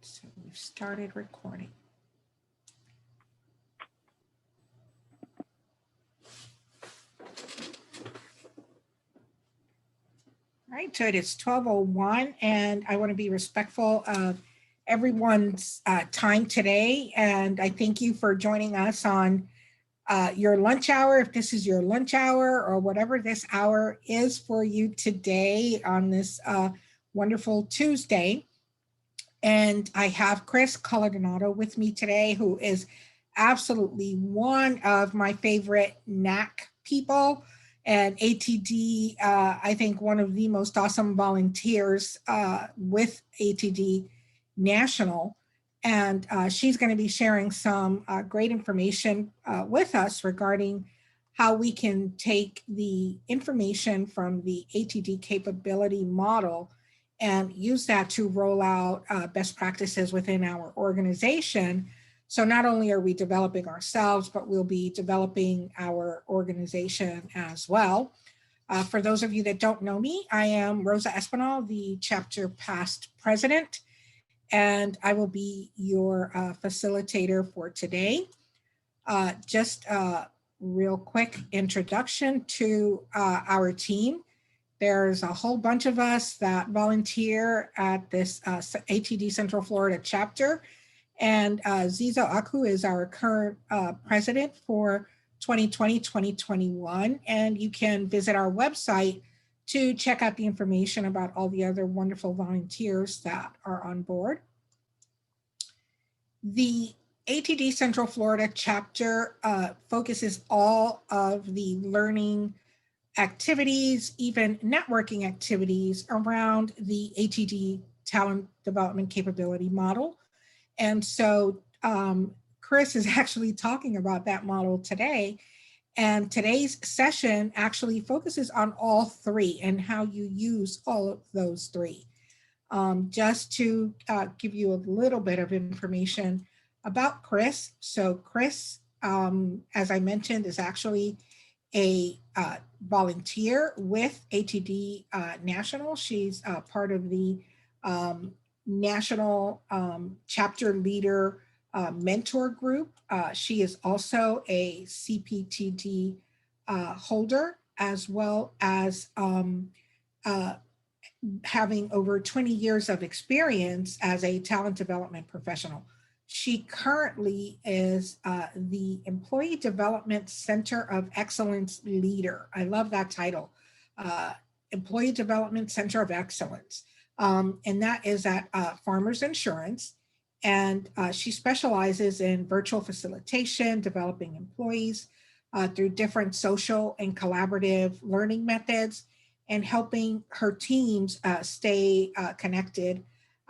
So we've started recording. All right, so it is 12:01, and I want to be respectful of everyone's time today. And I thank you for joining us on your lunch hour, if this is your lunch hour or whatever this hour is for you today on this wonderful Tuesday. And I have Chris Coladinato with me today, who is absolutely one of my favorite NAC people. And ATD, I think one of the most awesome volunteers with ATD National. And she's going to be sharing some great information with us regarding how we can take the information from the ATD capability model and use that to roll out best practices within our organization. So not only are we developing ourselves, but we'll be developing our organization as well. For those of you that don't know me, I am Rosa Espinal, the chapter past president, and I will be your facilitator for today. Just a real quick introduction to our team. There's a whole bunch of us that volunteer at this ATD Central Florida chapter. And Zizo Aku is our current president for 2020-2021. And you can visit our website to check out the information about all the other wonderful volunteers that are on board. The ATD Central Florida chapter focuses all of the learning activities, even networking activities around the ATD talent development capability model. And so Chris is actually talking about that model today. And today's session actually focuses on all three and how you use all of those three. Just to give you a little bit of information about Chris. So Chris, as I mentioned, is actually a volunteer with ATD National. She's part of the National Chapter Leader Mentor Group. She is also a CPTD holder, as well as having over 20 years of experience as a talent development professional. She currently is the Employee Development Center of Excellence Leader. I love that title, Employee Development Center of Excellence. And that is at Farmers Insurance. And she specializes in virtual facilitation, developing employees through different social and collaborative learning methods, and helping her teams stay connected.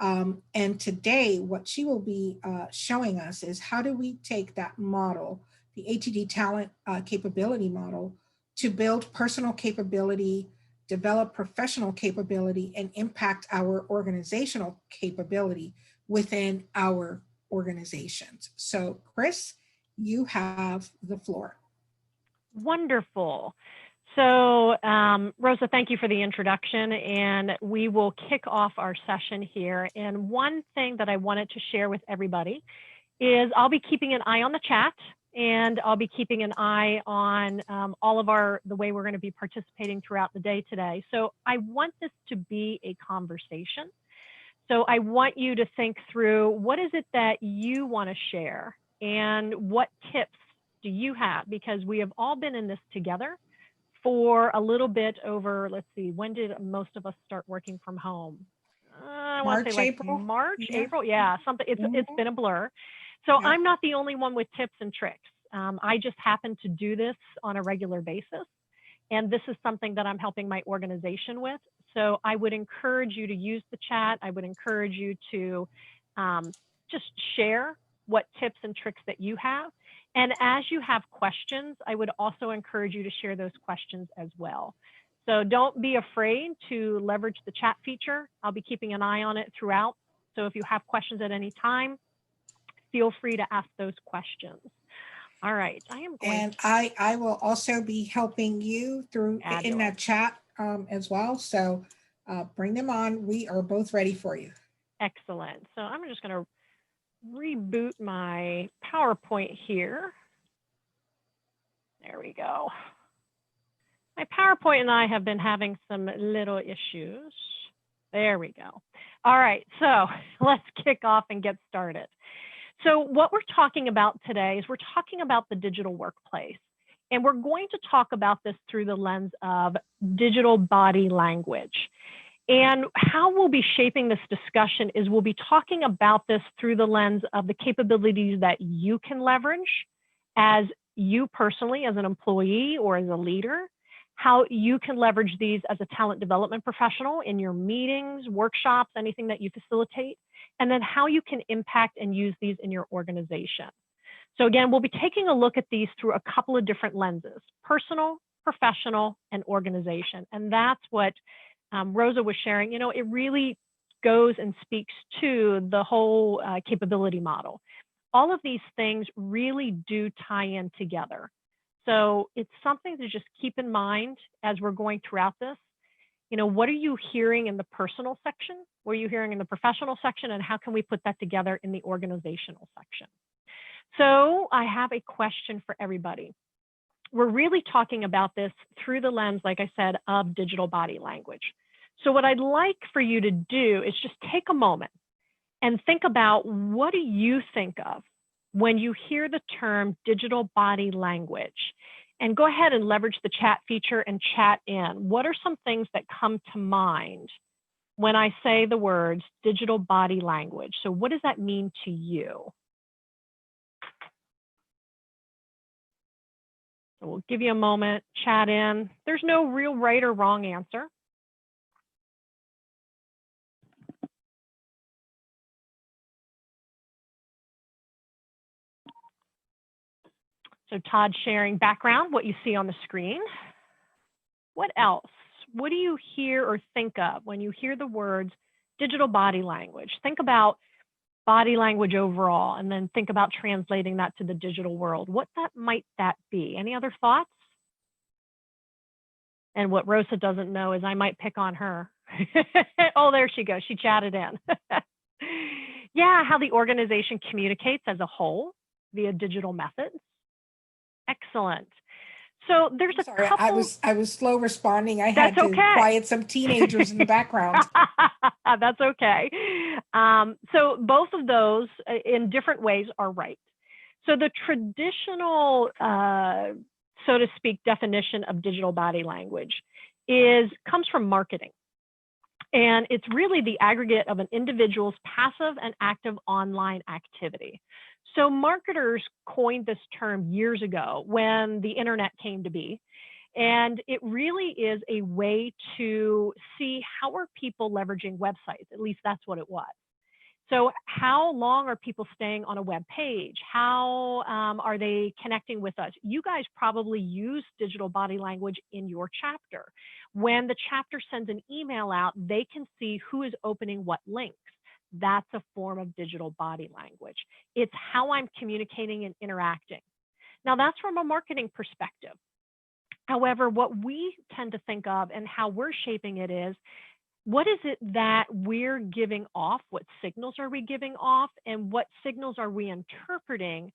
And today, what she will be showing us is how do we take that model, the ATD talent capability model, to build personal capability, develop professional capability, and impact our organizational capability within our organizations. So Chris, you have the floor. Wonderful. So Rosa, thank you for the introduction, and we will kick off our session here. And one thing that I wanted to share with everybody is I'll be keeping an eye on the chat, and I'll be keeping an eye on all of the way we're going to be participating throughout the day today. So I want this to be a conversation. So I want you to think through, what is it that you want to share, and what tips do you have? Because we have all been in this together for a little bit over, let's see, when did most of us start working from home? I want to say like April? March, yeah. April, yeah, something. It's been a blur. So yeah. I'm not the only one with tips and tricks. I just happen to do this on a regular basis, and this is something that I'm helping my organization with. So I would encourage you to use the chat. I would encourage you to just share what tips and tricks that you have. And as you have questions, I would also encourage you to share those questions as well. So don't be afraid to leverage the chat feature. I'll be keeping an eye on it throughout. So if you have questions at any time, feel free to ask those questions. All right, I am going and I will also be helping you through in that chat as well. So bring them on. We are both ready for you. Excellent. So I'm just going to reboot my PowerPoint here. There we go. My PowerPoint and I have been having some little issues. There we go. All right, so let's kick off and get started. So what we're talking about today is we're talking about the digital workplace. And we're going to talk about this through the lens of digital body language. And how we'll be shaping this discussion is we'll be talking about this through the lens of the capabilities that you can leverage as you personally, as an employee or as a leader, how you can leverage these as a talent development professional in your meetings, workshops, anything that you facilitate, and then how you can impact and use these in your organization. So again, we'll be taking a look at these through a couple of different lenses: personal, professional, and organization. And that's what Rosa was sharing. You know, it really goes and speaks to the whole capability model. All of these things really do tie in together. So it's something to just keep in mind as we're going throughout this. You know, what are you hearing in the personal section? What are you hearing in the professional section? And how can we put that together in the organizational section? So I have a question for everybody. We're really talking about this through the lens, like I said, of digital body language. So what I'd like for you to do is just take a moment and think about, what do you think of when you hear the term digital body language? And go ahead and leverage the chat feature and chat in. What are some things that come to mind when I say the words digital body language? So what does that mean to you? So we'll give you a moment, chat in. There's no real right or wrong answer. So Todd sharing background, what you see on the screen. What else? What do you hear or think of when you hear the words digital body language? Think about body language overall, and then think about translating that to the digital world. What might that be? Any other thoughts? And what Rosa doesn't know is I might pick on her. Oh, there she goes. She chatted in. Yeah, how the organization communicates as a whole via digital methods. Excellent. So there's a Sorry, couple. I was slow responding. I had to quiet some teenagers in the background. That's okay. So both of those in different ways are right. So the traditional, so to speak, definition of digital body language comes from marketing. And it's really the aggregate of an individual's passive and active online activity. So marketers coined this term years ago when the internet came to be. And it really is a way to see how are people leveraging websites. At least that's what it was. So how long are people staying on a web page? How are they connecting with us? You guys probably use digital body language in your chapter. When the chapter sends an email out, they can see who is opening what links. That's a form of digital body language. It's how I'm communicating and interacting. Now that's from a marketing perspective. However, what we tend to think of and how we're shaping it is, what is it that we're giving off? What signals are we giving off? And what signals are we interpreting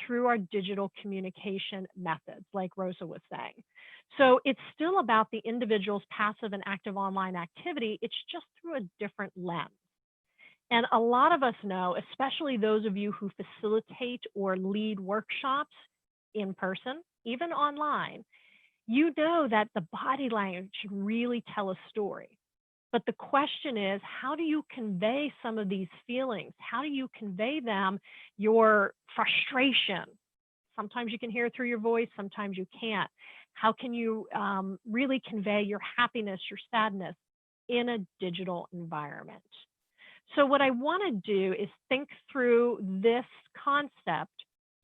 through our digital communication methods, like Rosa was saying? So it's still about the individual's passive and active online activity. It's just through a different lens. And a lot of us know, especially those of you who facilitate or lead workshops in person, even online, you know that the body language really tell a story. But the question is, how do you convey some of these feelings? How do you convey them, your frustration? Sometimes you can hear it through your voice, sometimes you can't. How can you really convey your happiness, your sadness in a digital environment? So what I want to do is think through this concept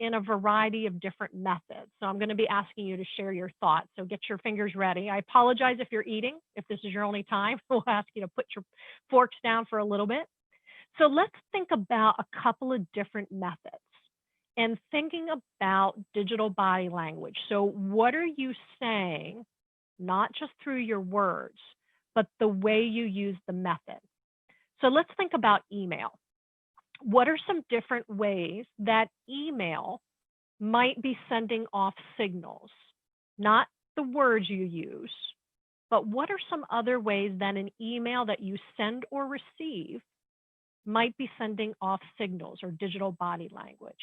in a variety of different methods. So I'm going to be asking you to share your thoughts. So get your fingers ready. I apologize if you're eating. If this is your only time, we'll ask you to put your forks down for a little bit. So let's think about a couple of different methods and thinking about digital body language. So what are you saying, not just through your words, but the way you use the method? So let's think about email. What are some different ways that email might be sending off signals? Not the words you use, but what are some other ways that an email that you send or receive might be sending off signals or digital body language?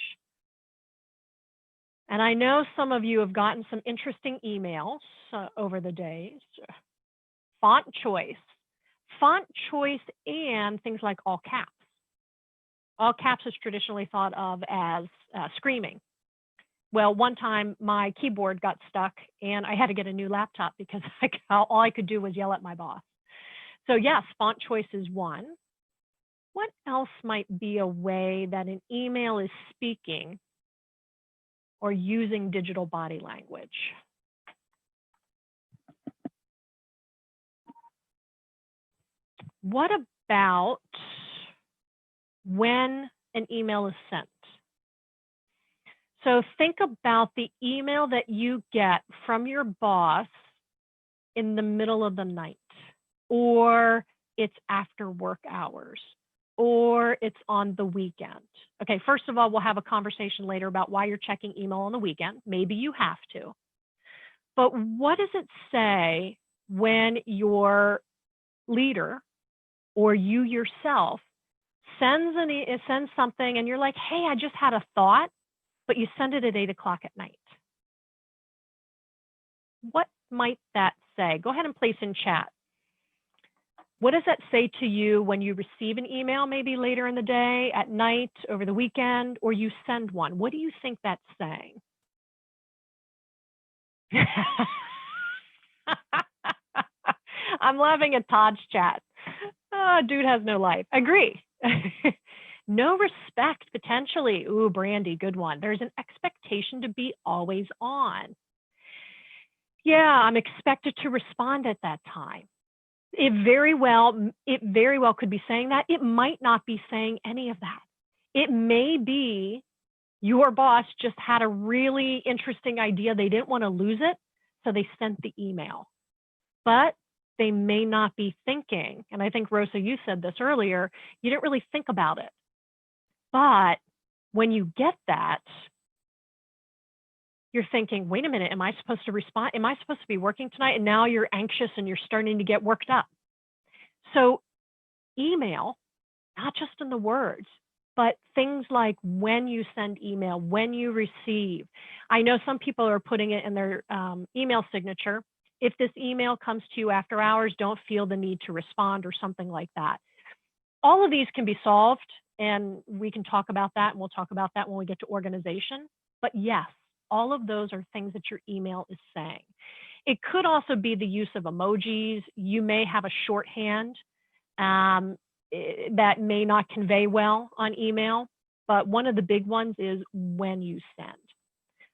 And I know some of you have gotten some interesting emails over the days. Font choice, and things like all caps. All caps is traditionally thought of as screaming. Well, one time my keyboard got stuck and I had to get a new laptop because all I could do was yell at my boss. So yes, font choice is one. What else might be a way that an email is speaking or using digital body language? What about when an email is sent? So think about the email that you get from your boss in the middle of the night, or it's after work hours, or it's on the weekend. Okay, first of all, we'll have a conversation later about why you're checking email on the weekend. Maybe you have to. But what does it say when your leader or you yourself sends something and you're like, hey, I just had a thought, but you send it at 8 o'clock at night? What might that say? Go ahead and place in chat. What does that say to you when you receive an email, maybe later in the day, at night, over the weekend, or you send one? What do you think that's saying? I'm laughing at Todd's chat. Oh, dude has no life. Agree. No respect, potentially. Ooh, Brandy, good one. There's an expectation to be always on. Yeah, I'm expected to respond at that time. It very well could be saying that. It might not be saying any of that. It may be your boss just had a really interesting idea. They didn't want to lose it, so they sent the email. But they may not be thinking, and I think, Rosa, you said this earlier, you didn't really think about it. But when you get that, you're thinking, wait a minute, am I supposed to respond? Am I supposed to be working tonight? And now you're anxious and you're starting to get worked up. So email, not just in the words, but things like when you send email, when you receive. I know some people are putting it in their email signature. If this email comes to you after hours, don't feel the need to respond, or something like that. All of these can be solved, and we can talk about that, and we'll talk about that when we get to organization. But yes, all of those are things that your email is saying. It could also be the use of emojis. You may have a shorthand that may not convey well on email, but one of the big ones is when you send.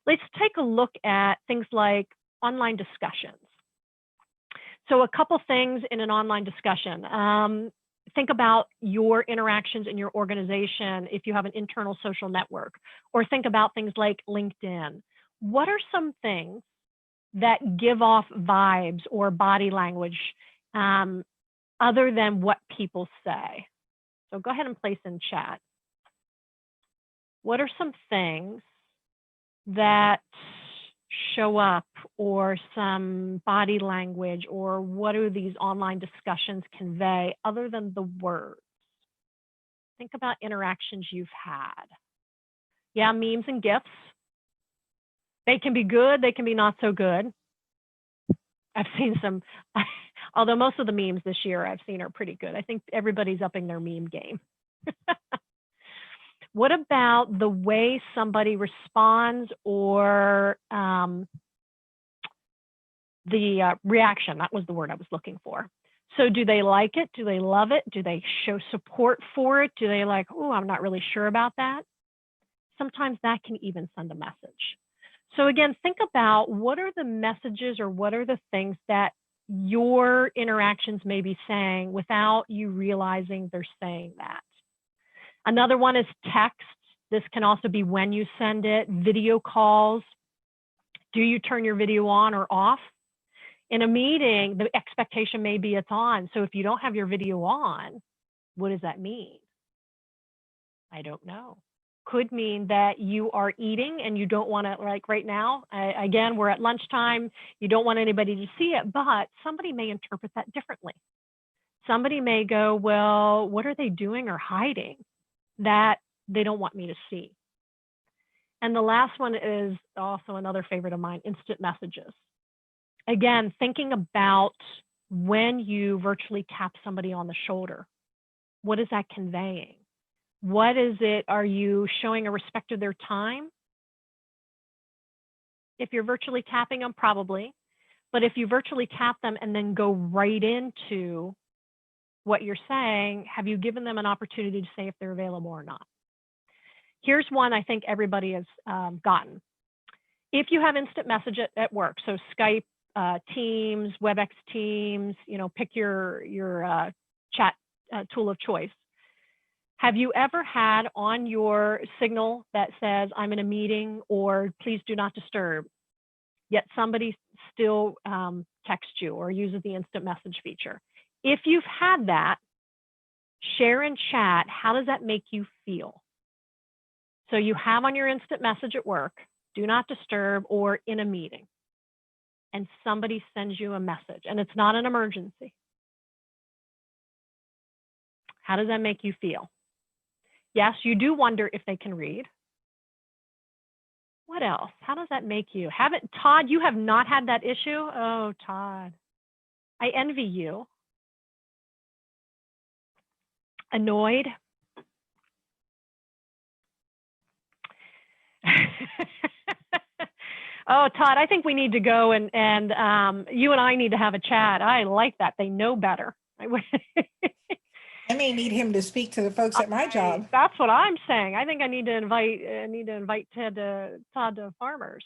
Let's take a look at things like online discussions. So a couple things in an online discussion. Think about your interactions in your organization if you have an internal social network, or think about things like LinkedIn. What are some things that give off vibes or body language other than what people say? So go ahead and place in chat. What are some things that show up, or some body language, or what do these online discussions convey other than the words? Think about interactions you've had. Yeah, memes and GIFs. They can be good, they can be not so good. I've seen some, although most of the memes this year I've seen are pretty good. I think everybody's upping their meme game. What about the way somebody responds, or the reaction? That was the word I was looking for. So do they like it? Do they love it? Do they show support for it? Do they like, oh, I'm not really sure about that? Sometimes that can even send a message. So again, think about what are the messages, or what are the things that your interactions may be saying without you realizing they're saying that. Another one is text. This can also be when you send it. Video calls. Do you turn your video on or off? In a meeting, the expectation may be it's on. So if you don't have your video on, What does that mean? I don't know. Could mean that you are eating and you don't want to, like right now, again, we're at lunchtime, you don't want anybody to see it, but somebody may interpret that differently. Somebody may go, well, what are they doing or hiding that they don't want me to see? And the last one is also another favorite of mine, instant messages. Again, thinking about when you virtually tap somebody on the shoulder, what is that conveying? What is it? Are you showing a respect of their time? If you're virtually tapping them, probably. But if you virtually tap them and then go right into what you're saying, have you given them an opportunity to say if they're available or not? Here's one I think everybody has gotten. If you have instant message at work, so Skype, Teams, WebEx Teams, pick your chat tool of choice. Have you ever had on your signal that says, I'm in a meeting or please do not disturb, yet somebody still texts you or uses the instant message feature? If you've had that, share in chat, how does that make you feel? So you have on your instant message at work, do not disturb or in a meeting, and somebody sends you a message and it's not an emergency. How does that make you feel? Yes, you do wonder if they can read. What else? How does that make you? Todd, you have not had that issue? Oh, Todd, I envy you. Annoyed? Oh, Todd, I think we need to go and you and I need to have a chat. I like that. They know better. I may need him to speak to the folks at my job. That's what I'm saying. I think I need to invite Todd to Farmers.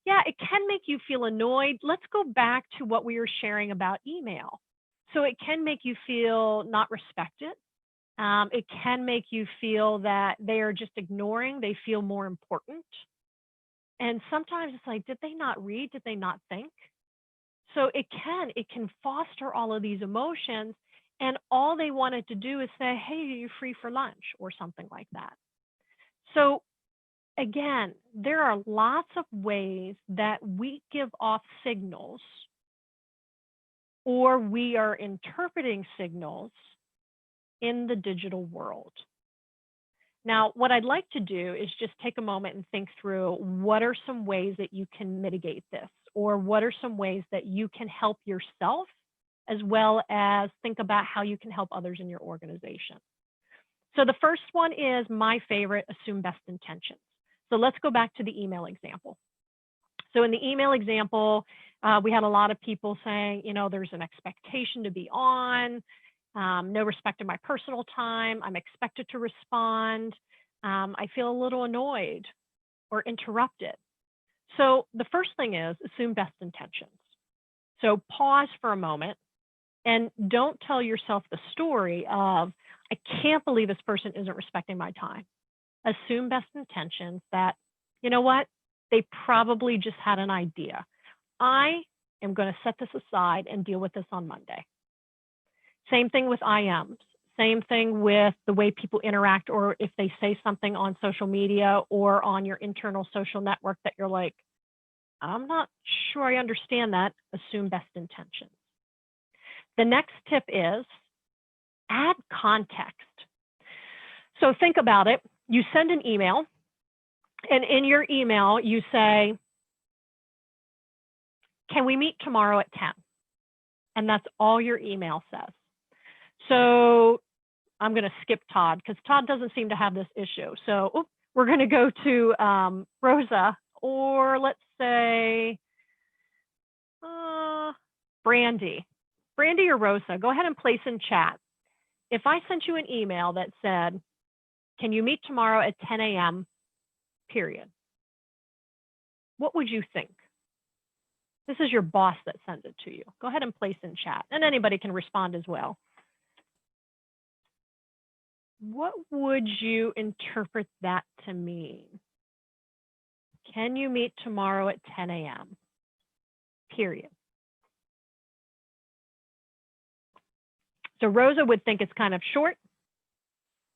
Yeah, it can make you feel annoyed. Let's go back to what we were sharing about email. So it can make you feel not respected. It can make you feel that they are just ignoring. They feel more important. And sometimes it's like, did they not read? Did they not think? So it can foster all of these emotions. And all they wanted to do is say, hey, are you free for lunch or something like that? So again, there are lots of ways that we give off signals or we are interpreting signals in the digital world. Now, what I'd like to do is just take a moment and think through what are some ways that you can mitigate this, or what are some ways that you can help yourself, as well as think about how you can help others in your organization. So the first one is my favorite, assume best intentions. So let's go back to the email example. So in the email example, we had a lot of people saying, there's an expectation to be on, no respect of my personal time, I'm expected to respond, I feel a little annoyed or interrupted. So the first thing is assume best intentions. So pause for a moment and don't tell yourself the story of, I can't believe this person isn't respecting my time. Assume best intentions that, you know what, they probably just had an idea. I am going to set this aside and deal with this on Monday. Same thing with IMs. Same thing with the way people interact, or if they say something on social media or on your internal social network that you're like, I'm not sure I understand that. Assume best intentions. The next tip is add context. So think about it. You send an email, and in your email, you say, can we meet tomorrow at 10? And that's all your email says. So I'm going to skip Todd because Todd doesn't seem to have this issue. So we're going to go to Rosa, or let's say Brandy. Brandy or Rosa, go ahead and place in chat. If I sent you an email that said, can you meet tomorrow at 10 a.m., period, what would you think? This is your boss that sent it to you. Go ahead and place in chat, and anybody can respond as well. What would you interpret that to mean? Can you meet tomorrow at 10 a.m., period? So Rosa would think it's kind of short.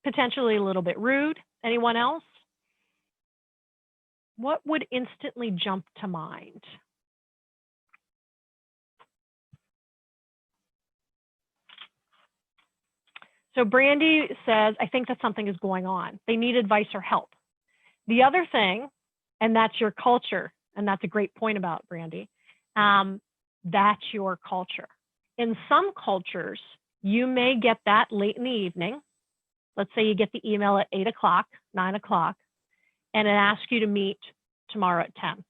Potentially a little bit rude. Anyone else? What would instantly jump to mind? So Brandy says, I think that something is going on. They need advice or help. The other thing, and that's your culture, and that's a great point about Brandy, that's your culture. In some cultures, you may get that late in the evening. Let's say you get the email at 8 o'clock, 9 o'clock, and it asks you to meet tomorrow at 10.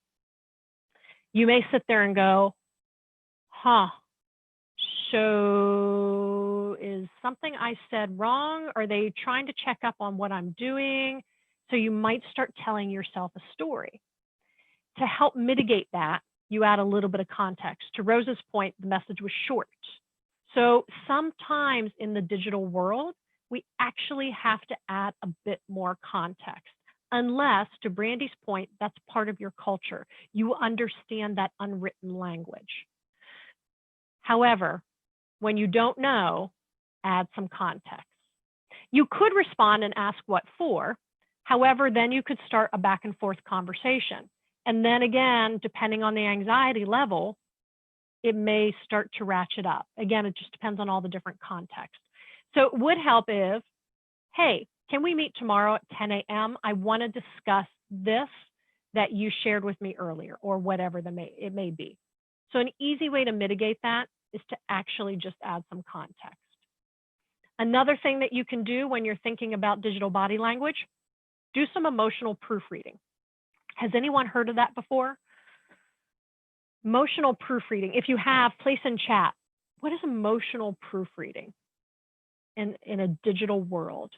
You may sit there and go, huh, so is something I said wrong? Are they trying to check up on what I'm doing? So you might start telling yourself a story. To help mitigate that, you add a little bit of context. To Rosa's point, the message was short. So sometimes in the digital world, we actually have to add a bit more context. Unless, to Brandy's point, that's part of your culture. You understand that unwritten language. However, when you don't know, add some context. You could respond and ask what for. However, then you could start a back and forth conversation. And then again, depending on the anxiety level, it may start to ratchet up. Again, it just depends on all the different contexts. So it would help if, hey, can we meet tomorrow at 10 a.m.? I want to discuss this that you shared with me earlier, or whatever it may be. So an easy way to mitigate that is to actually just add some context. Another thing that you can do when you're thinking about digital body language, do some emotional proofreading. Has anyone heard of that before? Emotional proofreading. If you have, place in chat. What is emotional proofreading in a digital world?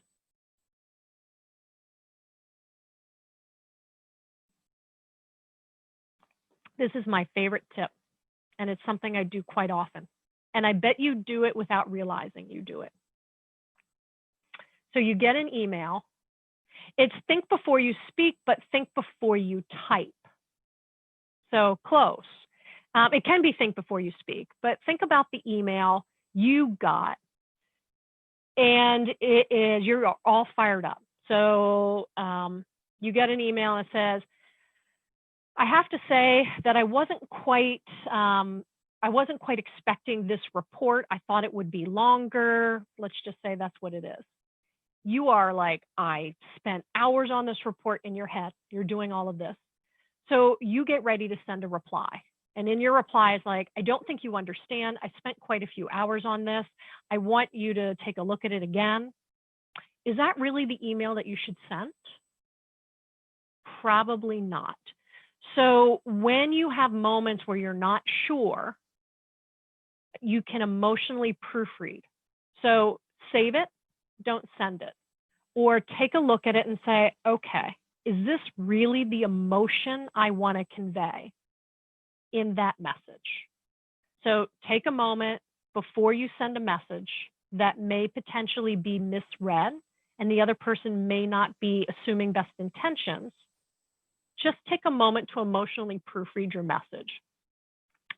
This is my favorite tip, and it's something I do quite often. And I bet you do it without realizing you do it. So you get an email. It's think before you speak, but think before you type. So close. It can be think before you speak, but think about the email you got. And it is, you're all fired up. So you get an email that says, I have to say that I wasn't quite expecting this report. I thought it would be longer. Let's just say that's what it is. You are like, I spent hours on this report in your head. You're doing all of this. So you get ready to send a reply. And in your reply is like, I don't think you understand. I spent quite a few hours on this. I want you to take a look at it again. Is that really the email that you should send? Probably not. So when you have moments where you're not sure, you can emotionally proofread. So save it, don't send it. Or take a look at it and say, okay, is this really the emotion I want to convey in that message? So take a moment before you send a message that may potentially be misread and the other person may not be assuming best intentions. Just take a moment to emotionally proofread your message.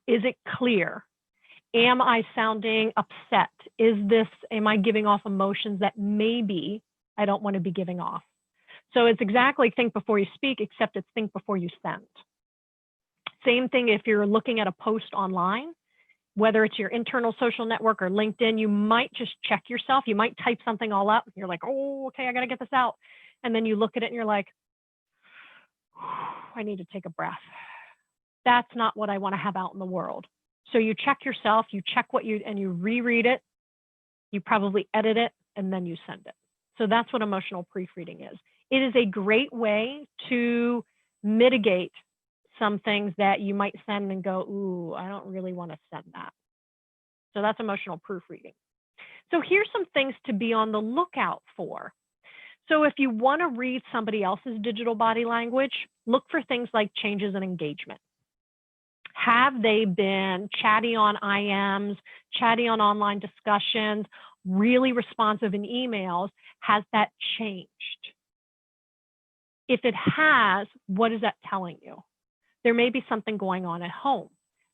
Is it clear? Am I sounding upset? Am I giving off emotions that maybe I don't want to be giving off? So it's exactly think before you speak, except it's think before you send. Same thing if you're looking at a post online, whether it's your internal social network or LinkedIn, you might just check yourself. You might type something all up. You're like, oh, okay, I got to get this out. And then you look at it and you're like, I need to take a breath. That's not what I want to have out in the world. So you check yourself, you check and you reread it. You probably edit it and then you send it. So that's what emotional proofreading is. It is a great way to mitigate some things that you might send and go, ooh, I don't really want to send that. So that's emotional proofreading. So here's some things to be on the lookout for. So if you want to read somebody else's digital body language, look for things like changes in engagement. Have they been chatty on IMs, chatty on online discussions, really responsive in emails? Has that changed? If it has, what is that telling you? There may be something going on at home.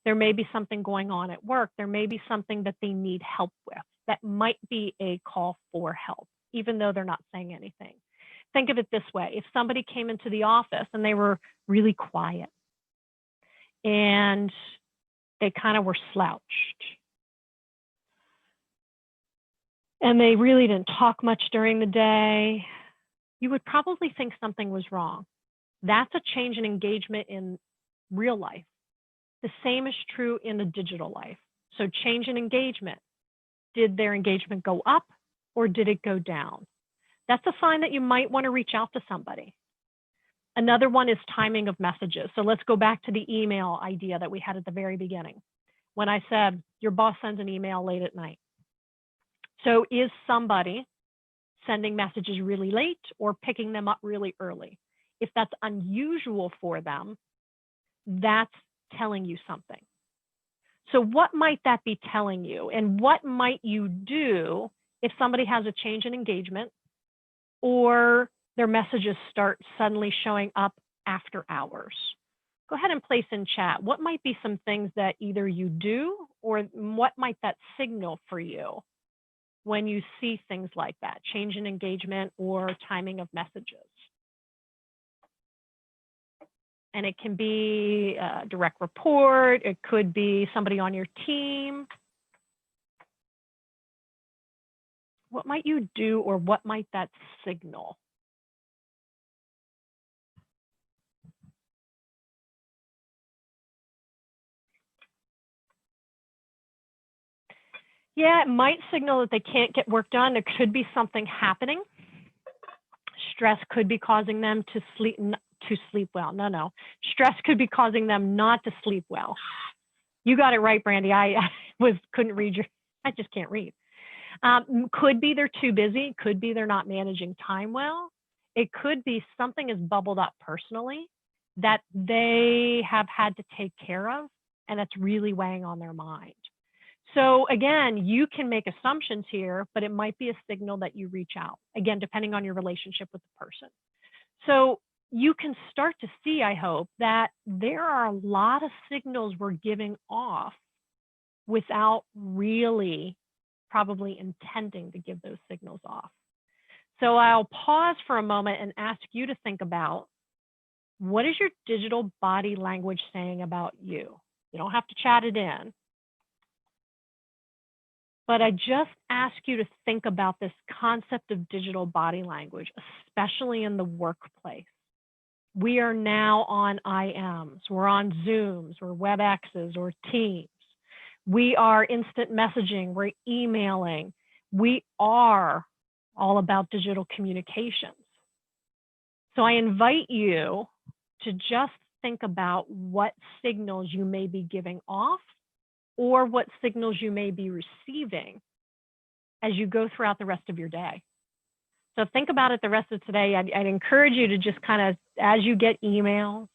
There may be something going on at work. There may be something that they need help with. that might be a call for help, even though they're not saying anything. Think of it this way. If somebody came into the office and they were really quiet and they kind of were slouched and they really didn't talk much during the day, you would probably think something was wrong. That's a change in engagement in real life. The same is true in the digital life. So change in engagement. Did their engagement go up or did it go down? That's a sign that you might want to reach out to somebody. Another one is timing of messages. So let's go back to the email idea that we had at the very beginning, when I said your boss sends an email late at night. So is somebody sending messages really late or picking them up really early? If that's unusual for them, that's telling you something. So what might that be telling you? And what might you do if somebody has a change in engagement or their messages start suddenly showing up after hours? Go ahead and place in chat. What might be some things that either you do or what might that signal for you when you see things like that, change in engagement or timing of messages? And it can be a direct report. It could be somebody on your team. What might you do or what might that signal? Yeah, it might signal that they can't get work done. There could be something happening. Stress could be causing them to sleep well. No. Stress could be causing them not to sleep well. You got it right, Brandy. I couldn't read I just can't read. Could be they're too busy. Could be they're not managing time well. It could be something has bubbled up personally that they have had to take care of, and that's really weighing on their mind. So again, you can make assumptions here, but it might be a signal that you reach out, again, depending on your relationship with the person. So you can start to see, I hope, that there are a lot of signals we're giving off without really probably intending to give those signals off. So I'll pause for a moment and ask you to think about, what is your digital body language saying about you? You don't have to chat it in. But I just ask you to think about this concept of digital body language, especially in the workplace. We are now on IMs, we're on Zooms, or WebExes, or Teams. We are instant messaging, we're emailing. We are all about digital communications. So I invite you to just think about what signals you may be giving off or what signals you may be receiving as you go throughout the rest of your day. So think about it the rest of today. I'd encourage you to just kind of, as you get emails,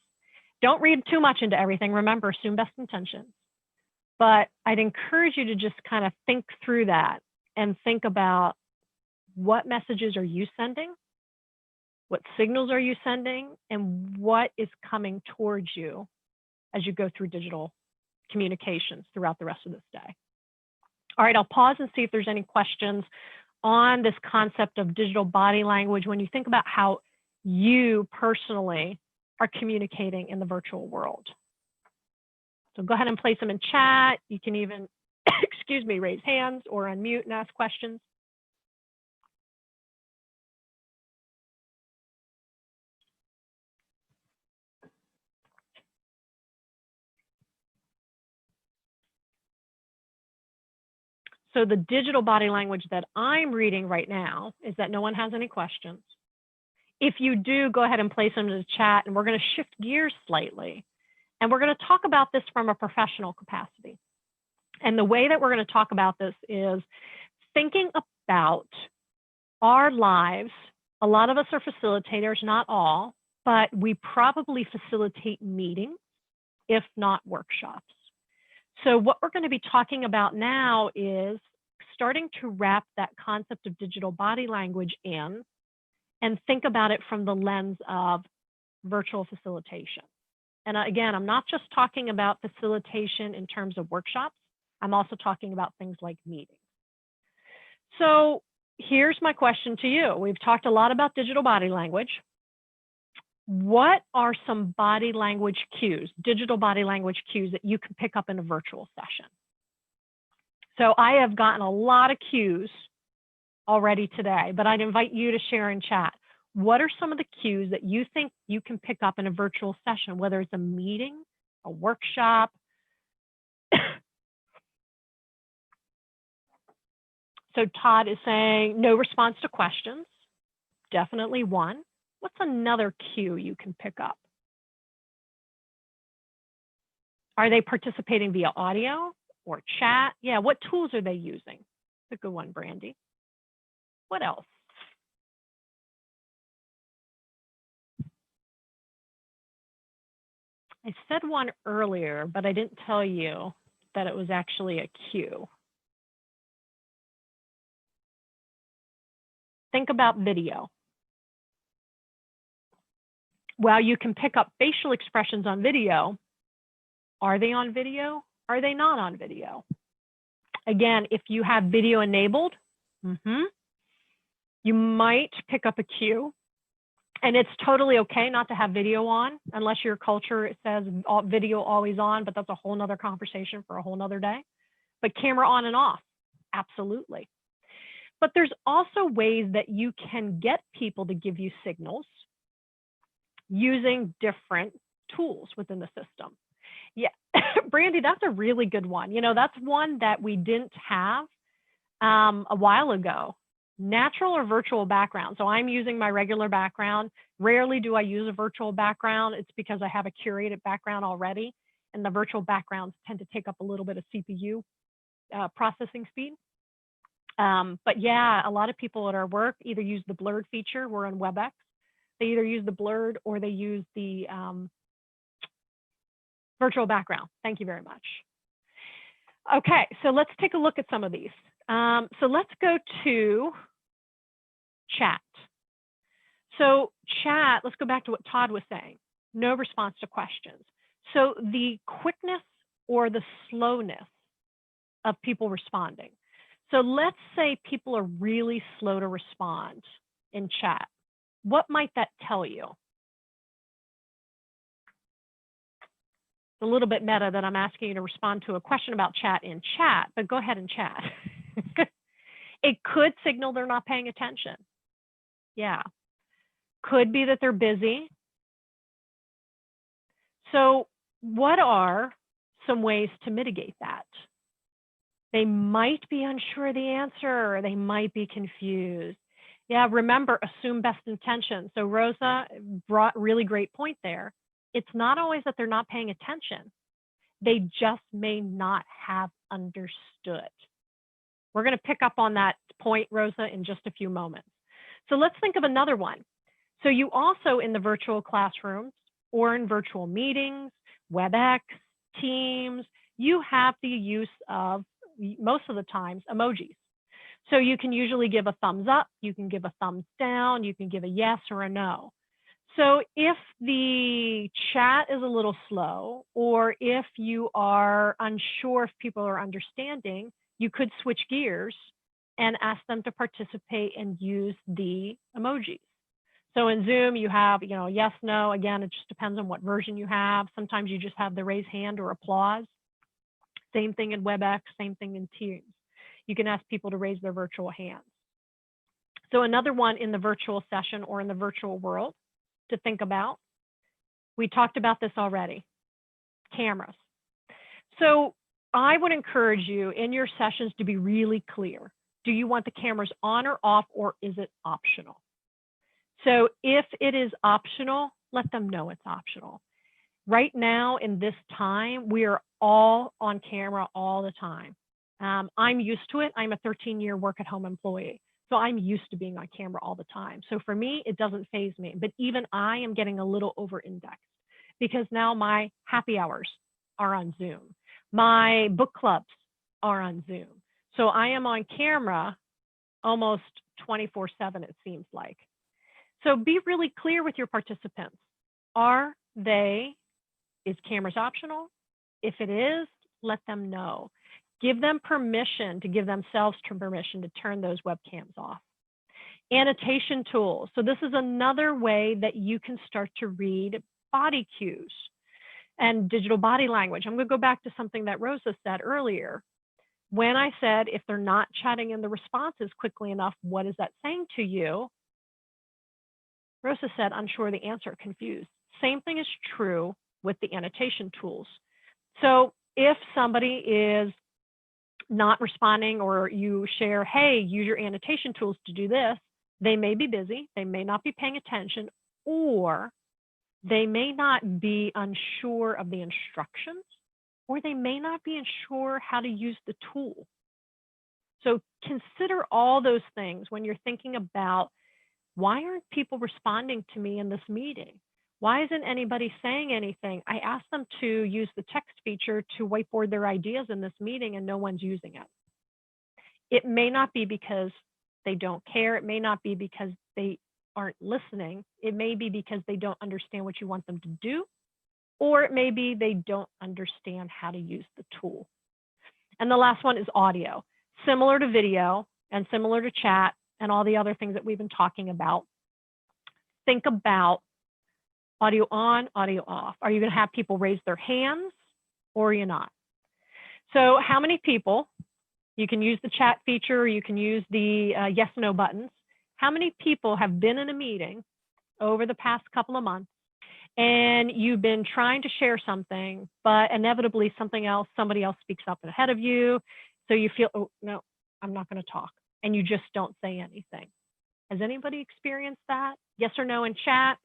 don't read too much into everything. Remember, assume best intentions. But I'd encourage you to just kind of think through that and think about, what messages are you sending? What signals are you sending? And what is coming towards you as you go through digital communications throughout the rest of this day? All right, I'll pause and see if there's any questions on this concept of digital body language when you think about how you personally are communicating in the virtual world. So go ahead and place them in chat. You can even, excuse me, raise hands or unmute and ask questions. So the digital body language that I'm reading right now is that no one has any questions. If you do, go ahead and place them in the chat, and we're going to shift gears slightly. And we're going to talk about this from a professional capacity. And the way that we're going to talk about this is thinking about our lives. A lot of us are facilitators, not all, but we probably facilitate meetings, if not workshops. So what we're going to be talking about now is starting to wrap that concept of digital body language in and think about it from the lens of virtual facilitation. And again, I'm not just talking about facilitation in terms of workshops. I'm also talking about things like meetings. So here's my question to you. We've talked a lot about digital body language. What are some body language cues, digital body language cues that you can pick up in a virtual session? So I have gotten a lot of cues already today, but I'd invite you to share in chat. What are some of the cues that you think you can pick up in a virtual session, whether it's a meeting, a workshop? So Todd is saying no response to questions. Definitely one. What's another cue you can pick up? Are they participating via audio or chat? Yeah, what tools are they using? It's a good one, Brandy. What else? I said one earlier, but I didn't tell you that it was actually a cue. Think about video. While you can pick up facial expressions on video, are they on video? Are they not on video? Again, if you have video enabled, you might pick up a cue. And it's totally okay not to have video on, unless your culture it says video always on, but that's a whole nother conversation for a whole nother day. But camera on and off, absolutely. But there's also ways that you can get people to give you signals using different tools within the system. Yeah, Brandy, that's a really good one. You know, that's one that we didn't have a while ago. Natural or virtual background. So I'm using my regular background. Rarely do I use a virtual background. It's because I have a curated background already, and the virtual backgrounds tend to take up a little bit of CPU processing speed. But yeah, a lot of people at our work either use the blurred feature. We're on WebEx. They either use the blurred or they use the virtual background. Thank you very much. Okay, so let's take a look at some of these. So let's go to chat. So chat, let's go back to what Todd was saying. No response to questions. So the quickness or the slowness of people responding. So let's say people are really slow to respond in chat. What might that tell you? It's a little bit meta that I'm asking you to respond to a question about chat in chat, but go ahead and chat. It could signal they're not paying attention. Yeah. Could be that they're busy. So what are some ways to mitigate that? They might be unsure of the answer, or they might be confused. Yeah, remember, assume best intention. So Rosa brought really great point there. It's not always that they're not paying attention. They just may not have understood. We're going to pick up on that point, Rosa, in just a few moments. So let's think of another one. So you also, in the virtual classrooms or in virtual meetings, WebEx, Teams, you have the use of, most of the times, emojis. So you can usually give a thumbs up, you can give a thumbs down, you can give a yes or a no. So if the chat is a little slow, or if you are unsure if people are understanding, you could switch gears and ask them to participate and use the emojis. So in Zoom, you have, yes, no. Again, it just depends on what version you have. Sometimes you just have the raise hand or applause. Same thing in WebEx, same thing in Teams. You can ask people to raise their virtual hands. So another one in the virtual session or in the virtual world to think about. We talked about this already, cameras. So I would encourage you in your sessions to be really clear. Do you want the cameras on or off, or is it optional? So if it is optional, let them know it's optional. Right now in this time, we are all on camera all the time. I'm used to it. I'm a 13-year work-at-home employee. So I'm used to being on camera all the time. So for me, it doesn't faze me. But even I am getting a little over-indexed because now my happy hours are on Zoom. My book clubs are on Zoom. So I am on camera almost 24/7, it seems like. So be really clear with your participants. Is cameras optional? If it is, let them know. Give them permission to give themselves permission to turn those webcams off. Annotation tools. So this is another way that you can start to read body cues and digital body language. I'm going to go back to something that Rosa said earlier. When I said, if they're not chatting in the responses quickly enough, what is that saying to you? Rosa said, unsure of the answer, confused. Same thing is true with the annotation tools. So if somebody is not responding, or you share, hey, use your annotation tools to do this, they may be busy, they may not be paying attention, or they may not be unsure of the instructions, or they may not be unsure how to use the tool. So consider all those things when you're thinking about, why aren't people responding to me in this meeting? Why isn't anybody saying anything? I asked them to use the text feature to whiteboard their ideas in this meeting and no one's using it. It may not be because they don't care. It may not be because they aren't listening. It may be because they don't understand what you want them to do, or it may be they don't understand how to use the tool. And the last one is audio. Similar to video and similar to chat and all the other things that we've been talking about. Think about audio on, audio off. Are you going to have people raise their hands, or are you not? So how many people, you can use the chat feature, or you can use the yes, no buttons. How many people have been in a meeting over the past couple of months and you've been trying to share something, but inevitably somebody else speaks up ahead of you. So you feel, oh, no, I'm not going to talk. And you just don't say anything. Has anybody experienced that? Yes or no in chat?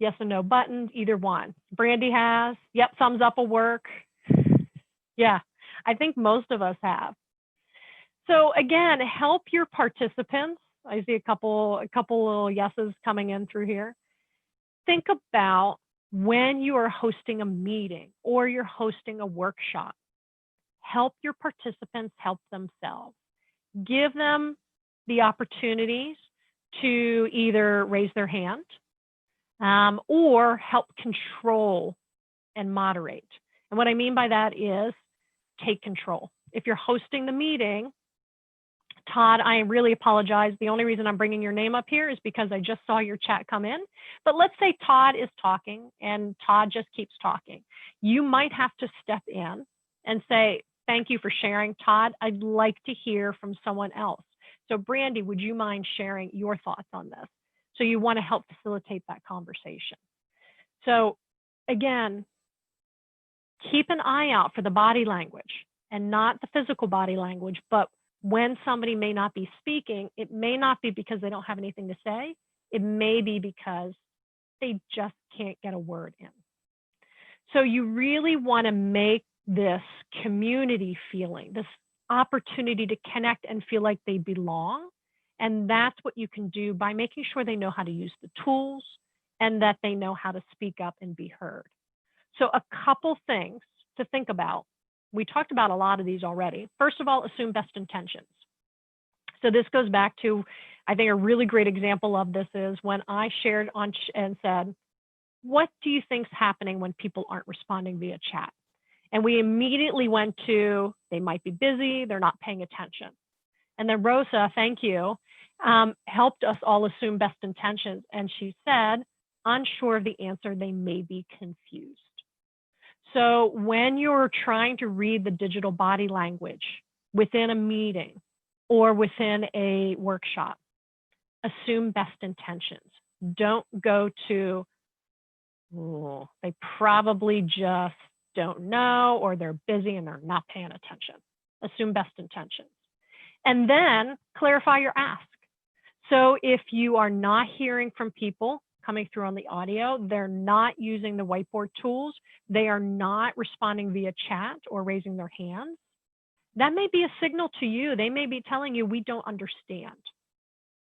Yes and no buttons, either one. Brandy has. Yep, thumbs up will work. Yeah, I think most of us have. So again, help your participants. I see a couple little yeses coming in through here. Think about when you are hosting a meeting or you're hosting a workshop. Help your participants help themselves. Give them the opportunities to either raise their hand or help control and moderate. And what I mean by that is take control. If you're hosting the meeting, Todd, I really apologize. The only reason I'm bringing your name up here is because I just saw your chat come in. But let's say Todd is talking and Todd just keeps talking. You might have to step in and say, thank you for sharing, Todd. I'd like to hear from someone else. So Brandy, would you mind sharing your thoughts on this? So you want to help facilitate that conversation. So again, keep an eye out for the body language, and not the physical body language, but when somebody may not be speaking, it may not be because they don't have anything to say. It may be because they just can't get a word in. So you really want to make this community feeling, this opportunity to connect and feel like they belong. And that's what you can do by making sure they know how to use the tools and that they know how to speak up and be heard. So a couple things to think about. We talked about a lot of these already. First of all, assume best intentions. So this goes back to, I think a really great example of this is when I shared on and said, what do you think's happening when people aren't responding via chat? And we immediately went to, they might be busy, they're not paying attention. And then Rosa, thank you, helped us all assume best intentions. And she said, unsure of the answer, they may be confused. So when you're trying to read the digital body language within a meeting or within a workshop, assume best intentions. Don't go to, oh, they probably just don't know, or they're busy and they're not paying attention. Assume best intentions. And then clarify your ask. So if you are not hearing from people coming through on the audio, they're not using the whiteboard tools, they are not responding via chat or raising their hands, that may be a signal to you. They may be telling you, we don't understand.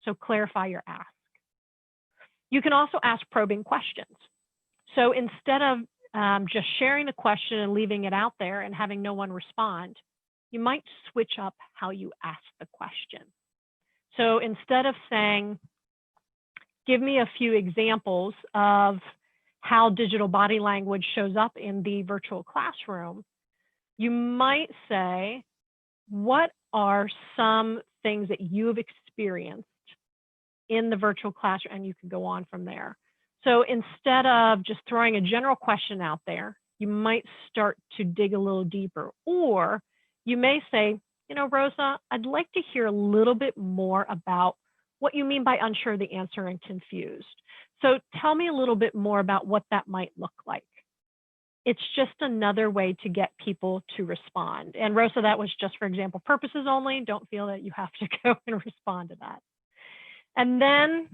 So clarify your ask. You can also ask probing questions. So instead of just sharing the question and leaving it out there and having no one respond, you might switch up how you ask the question. So instead of saying, give me a few examples of how digital body language shows up in the virtual classroom, you might say, what are some things that you have experienced in the virtual classroom? And you can go on from there. So instead of just throwing a general question out there, you might start to dig a little deeper. Or you may say, you know, Rosa, I'd like to hear a little bit more about what you mean by unsure of the answer and confused. So tell me a little bit more about what that might look like. It's just another way to get people to respond. And Rosa, that was just for example purposes only. Don't feel that you have to go and respond to that. And then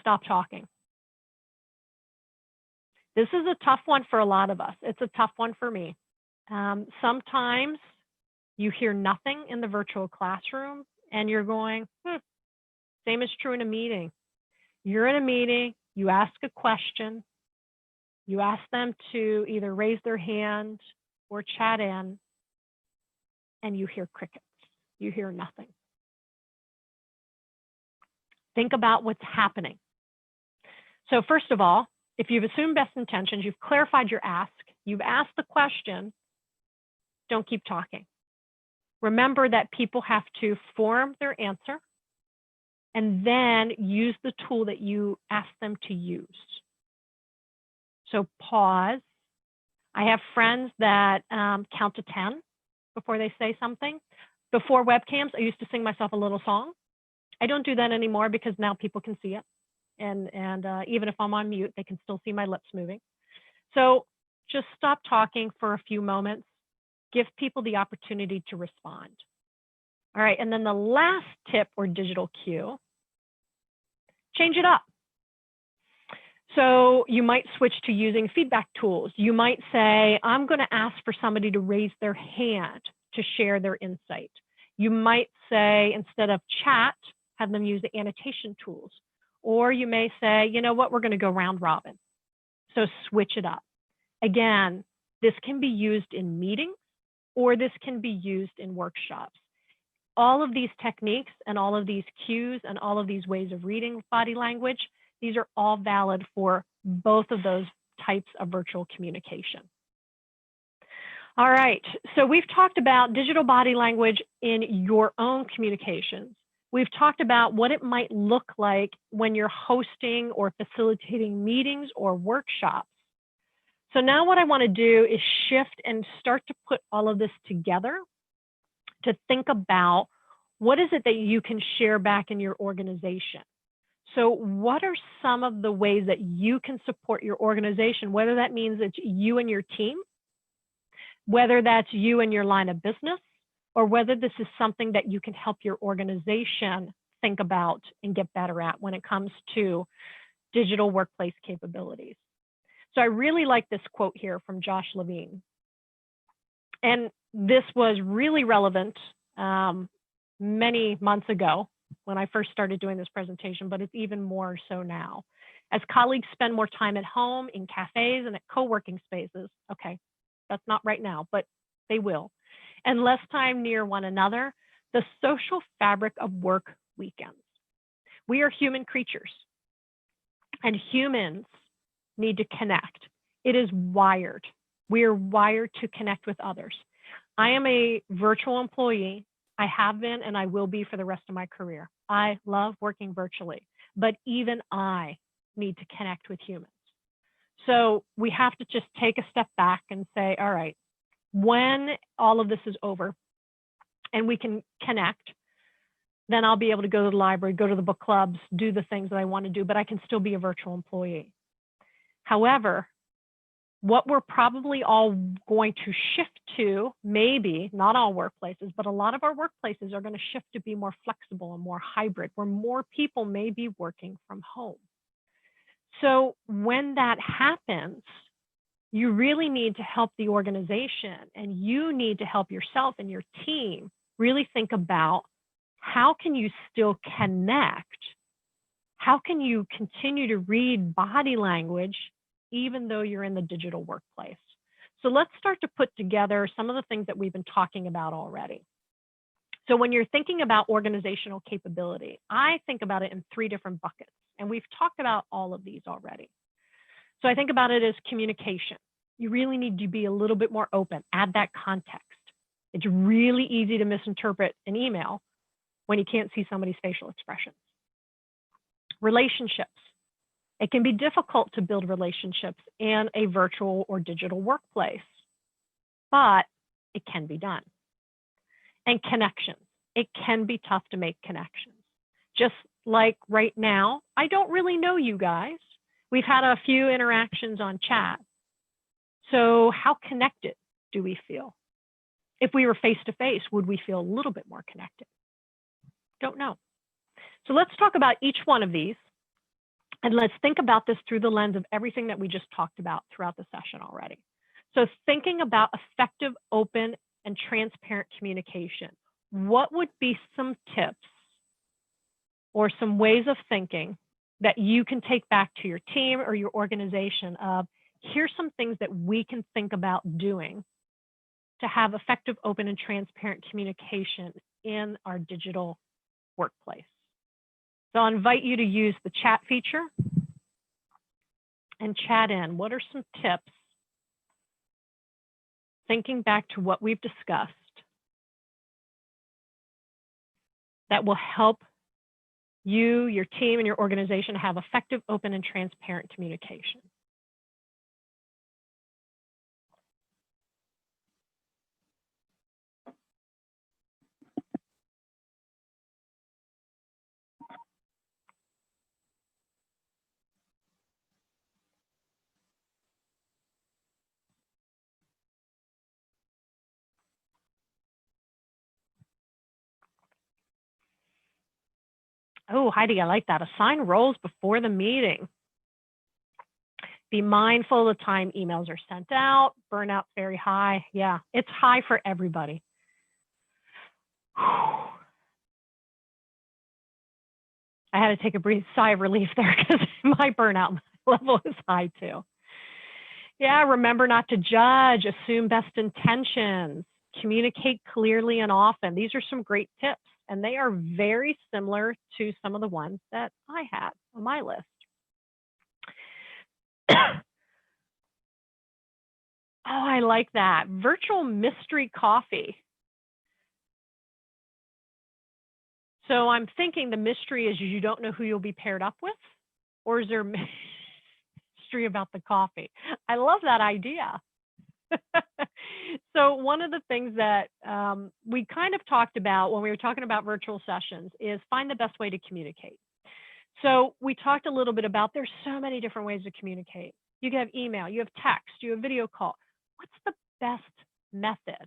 stop talking. This is a tough one for a lot of us. It's a tough one for me. Sometimes you hear nothing in the virtual classroom and you're going, same is true in a meeting. You're in a meeting, you ask a question, you ask them to either raise their hand or chat in, and you hear crickets. You hear nothing. Think about what's happening. So first of all, if you've assumed best intentions, you've clarified your ask, you've asked the question, don't keep talking. Remember that people have to form their answer and then use the tool that you ask them to use. So pause. I have friends that count to 10 before they say something. Before webcams, I used to sing myself a little song. I don't do that anymore because now people can see it. And even if I'm on mute, they can still see my lips moving. So just stop talking for a few moments. Give people the opportunity to respond. All right, and then the last tip or digital cue, change it up. So you might switch to using feedback tools. You might say, I'm going to ask for somebody to raise their hand to share their insight. You might say, instead of chat, have them use the annotation tools. Or you may say, you know what, we're going to go round robin. So switch it up. Again, this can be used in meetings or this can be used in workshops. All of these techniques and all of these cues and all of these ways of reading body language, these are all valid for both of those types of virtual communication. All right, so we've talked about digital body language in your own communications. We've talked about what it might look like when you're hosting or facilitating meetings or workshops. So now what I want to do is shift and start to put all of this together to think about what is it that you can share back in your organization. So what are some of the ways that you can support your organization, whether that means it's you and your team, whether that's you and your line of business, or whether this is something that you can help your organization think about and get better at when it comes to digital workplace capabilities. So I really like this quote here from Josh Levine. And this was really relevant many months ago when I first started doing this presentation, but it's even more so now. As colleagues spend more time at home, in cafes, and at co-working spaces, okay, that's not right now, but they will, and less time near one another, the social fabric of work weakens. We are human creatures, and humans need to connect. It is wired. We are wired to connect with others. I am a virtual employee. I have been and I will be for the rest of my career. I love working virtually, but even I need to connect with humans. So we have to just take a step back and say, all right, when all of this is over and we can connect, then I'll be able to go to the library, go to the book clubs, do the things that I want to do, but I can still be a virtual employee. However, what we're probably all going to shift to, maybe not all workplaces, but a lot of our workplaces are going to shift to be more flexible and more hybrid, where more people may be working from home. So when that happens, you really need to help the organization, and you need to help yourself and your team really think about how can you still connect? How can you continue to read body language even though you're in the digital workplace? So let's start to put together some of the things that we've been talking about already. So when you're thinking about organizational capability, I think about it in 3 different buckets, and we've talked about all of these already. So I think about it as communication. You really need to be a little bit more open, add that context. It's really easy to misinterpret an email when you can't see somebody's facial expressions. Relationships. It can be difficult to build relationships in a virtual or digital workplace, but it can be done. And connections. It can be tough to make connections. Just like right now, I don't really know you guys. We've had a few interactions on chat. So how connected do we feel? If we were face to face, would we feel a little bit more connected? Don't know. So let's talk about each one of these, and let's think about this through the lens of everything that we just talked about throughout the session already. So thinking about effective, open, and transparent communication, what would be some tips or some ways of thinking that you can take back to your team or your organization of, here's some things that we can think about doing to have effective, open, and transparent communication in our digital workplace. So I'll invite you to use the chat feature and chat in. What are some tips, thinking back to what we've discussed, that will help you, your team, and your organization have effective, open, and transparent communication? Oh, Heidi, I like that. Assign roles before the meeting. Be mindful of the time emails are sent out. Burnout's very high. Yeah, it's high for everybody. I had to take a brief sigh of relief there because my burnout level is high too. Yeah, remember not to judge, assume best intentions, communicate clearly and often. These are some great tips, and they are very similar to some of the ones that I had on my list. Oh, I like that. Virtual mystery coffee. So I'm thinking the mystery is you don't know who you'll be paired up with, or is there mystery about the coffee? I love that idea. So one of the things that we kind of talked about when we were talking about virtual sessions is find the best way to communicate. So we talked a little bit about there's so many different ways to communicate. You can have email, you have text, you have video call. What's the best method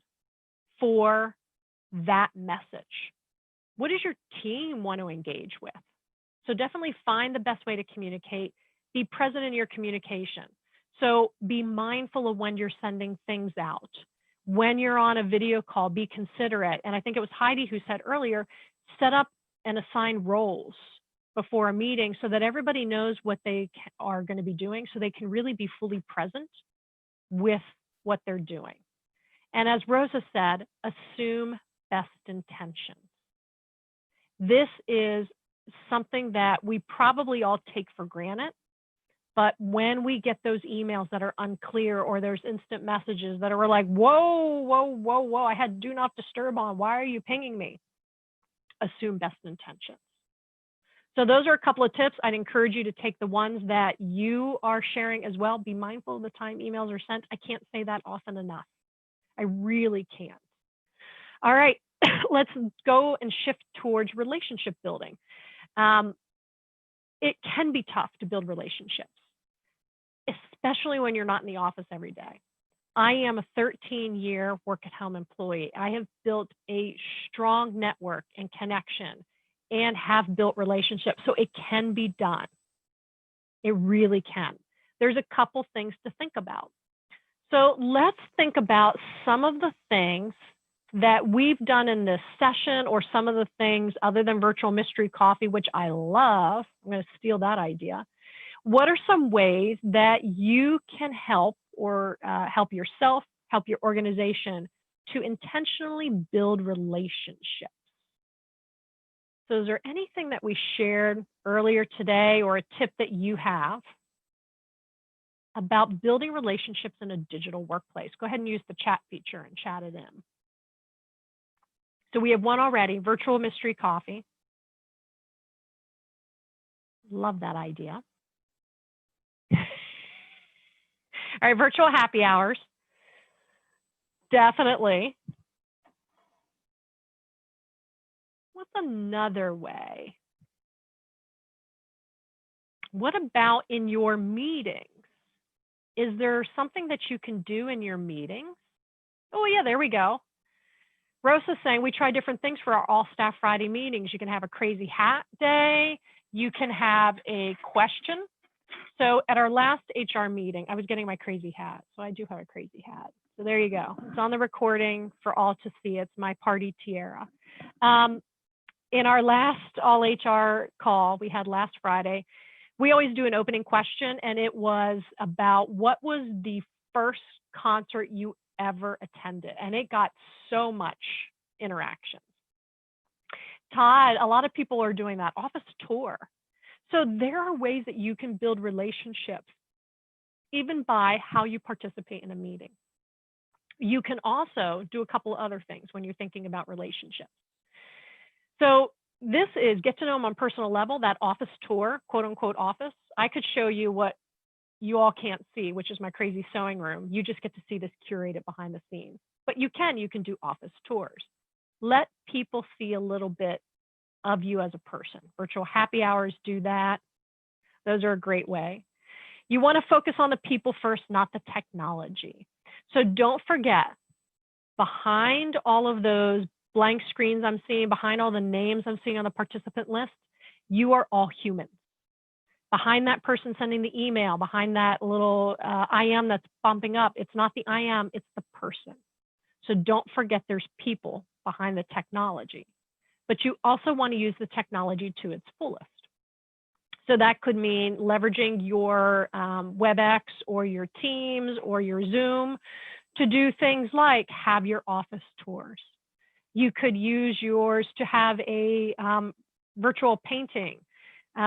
for that message? What does your team want to engage with? So definitely find the best way to communicate. Be present in your communication. So be mindful of when you're sending things out. When you're on a video call, be considerate. And I think it was Heidi who said earlier, set up and assign roles before a meeting so that everybody knows what they are going to be doing so they can really be fully present with what they're doing. And as Rosa said, assume best intentions. This is something that we probably all take for granted, but when we get those emails that are unclear or there's instant messages that are like, whoa, whoa, whoa, whoa, I had do not disturb on, why are you pinging me? Assume best intentions. So those are a couple of tips. I'd encourage you to take the ones that you are sharing as well. Be mindful of the time emails are sent. I can't say that often enough. I really can't. All right, let's go and shift towards relationship building. It can be tough to build relationships, especially when you're not in the office every day. I am a 13-year work-at-home employee. I have built a strong network and connection and have built relationships, so it can be done. It really can. There's a couple things to think about. So let's think about some of the things that we've done in this session or some of the things other than virtual mystery coffee, which I love. I'm going to steal that idea. What are some ways that you can help or help yourself, help your organization to intentionally build relationships? So is there anything that we shared earlier today or a tip that you have about building relationships in a digital workplace. Go ahead and use the chat feature and chat it in. So we have one already, virtual mystery coffee. Love that idea. All right, virtual happy hours. Definitely. What's another way? What about in your meetings? Is there something that you can do in your meetings? Oh yeah, there we go. Rosa's saying we try different things for our all staff Friday meetings. You can have a crazy hat day. You can have a question. So at our last HR meeting, I was getting my crazy hat. So I do have a crazy hat. So there you go. It's on the recording for all to see. It's my party tiara. In our last all HR call we had last Friday, we always do an opening question, and it was about what was the first concert you ever attended, and it got so much interaction. Todd, a lot of people are doing that office tour. So there are ways that you can build relationships, even by how you participate in a meeting. You can also do a couple of other things when you're thinking about relationships. So this is get to know them on a personal level, that office tour, quote unquote office. I could show you what you all can't see, which is my crazy sewing room. You just get to see this curated behind the scenes. But you can do office tours. Let people see a little bit of you as a person. Virtual happy hours do that. Those are a great way. You want to focus on the people first, not the technology. So don't forget, behind all of those blank screens I'm seeing, behind all the names I'm seeing on the participant list, you are all humans. Behind that person sending the email, behind that little I am that's bumping up, it's not the I am, it's the person. So don't forget there's people behind the technology. But you also want to use the technology to its fullest. So that could mean leveraging your WebEx or your Teams or your Zoom to do things like have your office tours. You could use yours to have a virtual painting.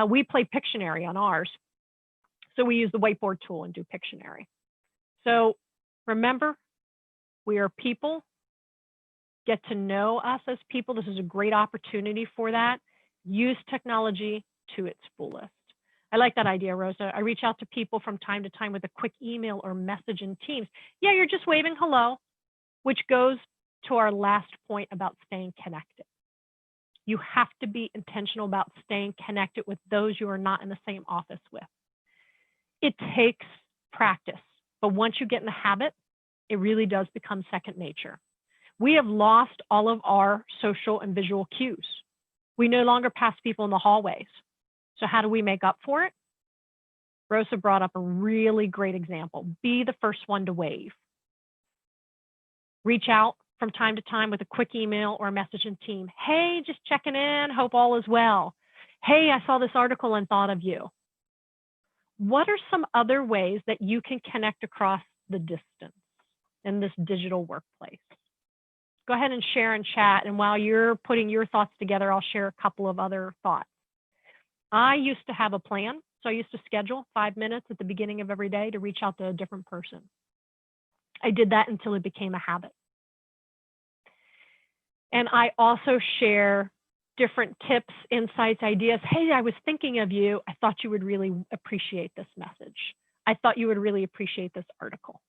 We play Pictionary on ours. So we use the whiteboard tool and do Pictionary. So remember, we are people. Get to know us as people. This is a great opportunity for that. Use technology to its fullest. I like that idea, Rosa. I reach out to people from time to time with a quick email or message in Teams. Yeah, you're just waving hello, which goes to our last point about staying connected. You have to be intentional about staying connected with those you are not in the same office with. It takes practice, but once you get in the habit, it really does become second nature. We have lost all of our social and visual cues. We no longer pass people in the hallways. So how do we make up for it? Rosa brought up a really great example. Be the first one to wave. Reach out from time to time with a quick email or a message in Team. Hey, just checking in, hope all is well. Hey, I saw this article and thought of you. What are some other ways that you can connect across the distance in this digital workplace? Go ahead and share and chat. And while you're putting your thoughts together, I'll share a couple of other thoughts. I used to have a plan. So I used to schedule 5 minutes at the beginning of every day to reach out to a different person. I did that until it became a habit. And I also share different tips, insights, ideas. Hey, I was thinking of you. I thought you would really appreciate this message. I thought you would really appreciate this article.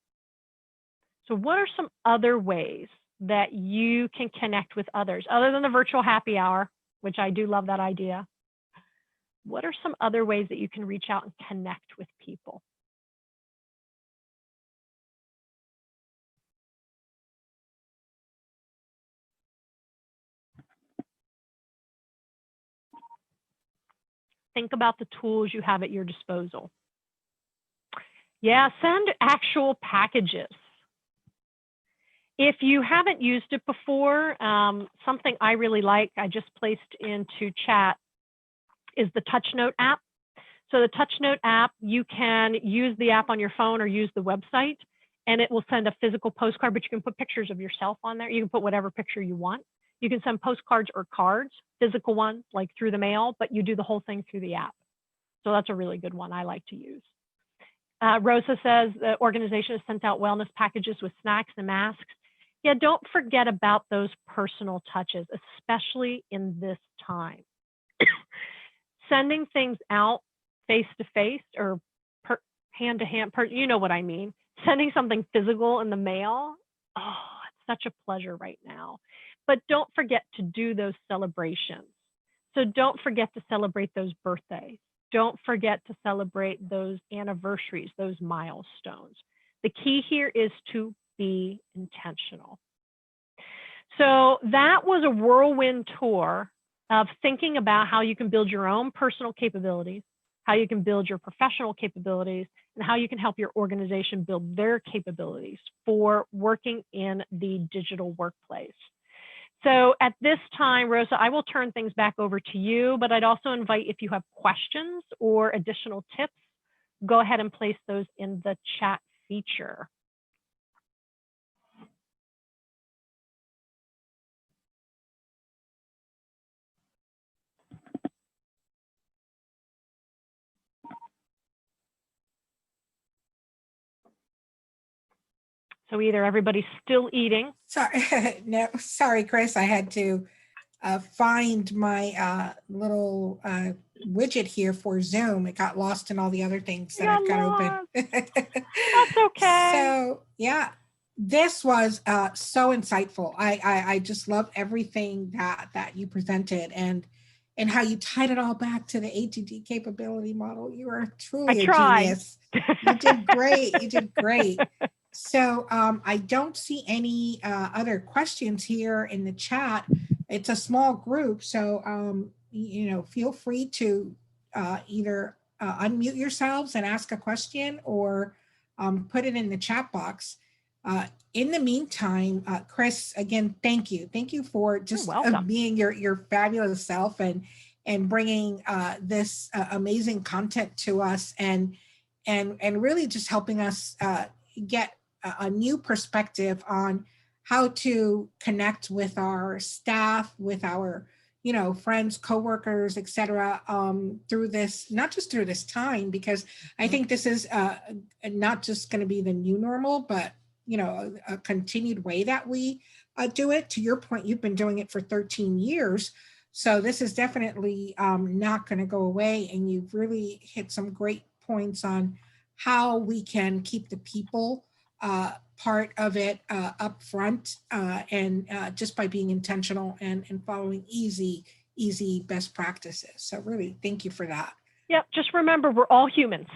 So what are some other ways that you can connect with others other than the virtual happy hour, which I do love that idea? What are some other ways that you can reach out and connect with people? Think about the tools you have at your disposal. Yeah, send actual packages. If you haven't used it before, something I really like, I just placed into chat, is the TouchNote app. So the TouchNote app, you can use the app on your phone or use the website, and it will send a physical postcard, but you can put pictures of yourself on there. You can put whatever picture you want. You can send postcards or cards, physical ones, like through the mail, but you do the whole thing through the app. So that's a really good one I like to use. Rosa says the organization has sent out wellness packages with snacks and masks. Yeah, don't forget about those personal touches, especially in this time. Sending things out face to face or hand to hand, you know what I mean. Sending something physical in the mail, oh, it's such a pleasure right now. But don't forget to do those celebrations. So don't forget to celebrate those birthdays. Don't forget to celebrate those anniversaries, those milestones. The key here is to be intentional. So that was a whirlwind tour of thinking about how you can build your own personal capabilities, how you can build your professional capabilities, and how you can help your organization build their capabilities for working in the digital workplace. So at this time, Rosa, I will turn things back over to you, but I'd also invite, if you have questions or additional tips, go ahead and place those in the chat feature. So either everybody's still eating. Sorry, no, sorry, Chris. I had to find my little widget here for Zoom. It got lost in all the other things that I've got open. That's okay. So yeah, this was so insightful. I just love everything that you presented and how you tied it all back to the ATD capability model. You are truly a genius. You did great. You did great. So I don't see any other questions here in the chat. It's a small group, so you know, feel free to either unmute yourselves and ask a question or put it in the chat box. In the meantime, Chris, again, thank you. Thank you for just being your fabulous self and bringing this amazing content to us and really just helping us get a new perspective on how to connect with our staff, with our, you know, friends, coworkers, etc. Through this, not just through this time, because I think this is not just going to be the new normal, but, you know, a continued way that we do it. To your point, you've been doing it for 13 years. So this is definitely not going to go away. And you've really hit some great points on how we can keep the people part of it up front and just by being intentional and following easy best practices. So really, thank you for that. Yep, just remember, we're all humans.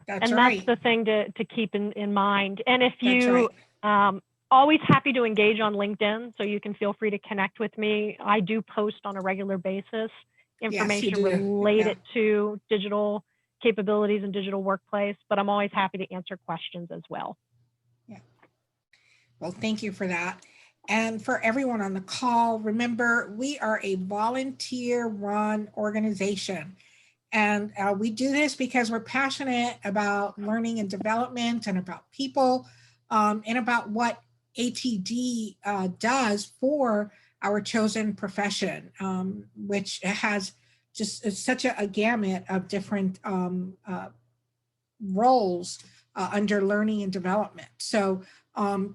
That's right. That's the thing to keep in mind. And if you, always happy to engage on LinkedIn, so you can feel free to connect with me. I do post on a regular basis information related to digital capabilities and digital workplace, but I'm always happy to answer questions as well. Yeah. Well, thank you for that. And for everyone on the call, remember, we are a volunteer-run organization. And we do this because we're passionate about learning and development and about people and about what ATD does for our chosen profession, which has just such a gamut of different roles under learning and development. So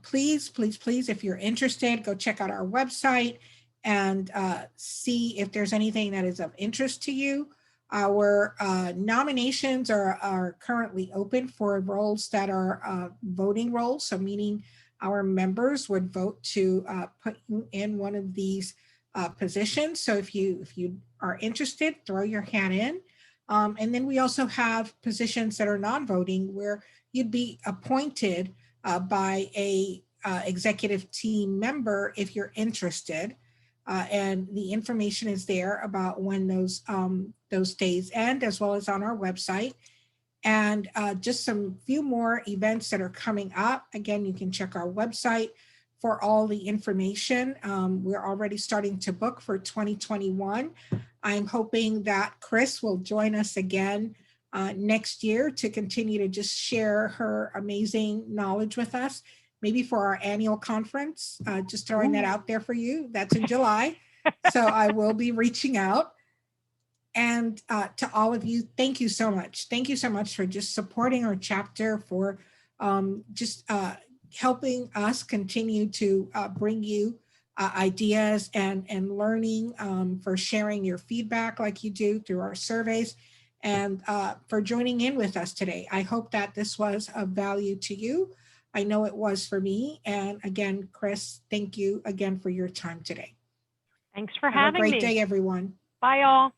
please, if you're interested, go check out our website and see if there's anything that is of interest to you. Our nominations are currently open for roles that are voting roles, so meaning our members would vote to put you in one of these positions. So if you are interested, throw your hand in. And then we also have positions that are non-voting where you'd be appointed by a executive team member if you're interested. And the information is there about when those days end, as well as on our website. And just some few more events that are coming up. Again, you can check our website for all the information. We're already starting to book for 2021. I'm hoping that Chris will join us again next year to continue to just share her amazing knowledge with us, maybe for our annual conference. Just throwing that out there for you. That's in July. So I will be reaching out. And to all of you, thank you so much. Thank you so much for just supporting our chapter, for just helping us continue to bring you ideas and learning, for sharing your feedback like you do through our surveys, and for joining in with us today. I hope that this was of value to you. I know it was for me. And again, Chris, thank you again for your time today. Thanks for Have a having great me. day, everyone. Bye, all.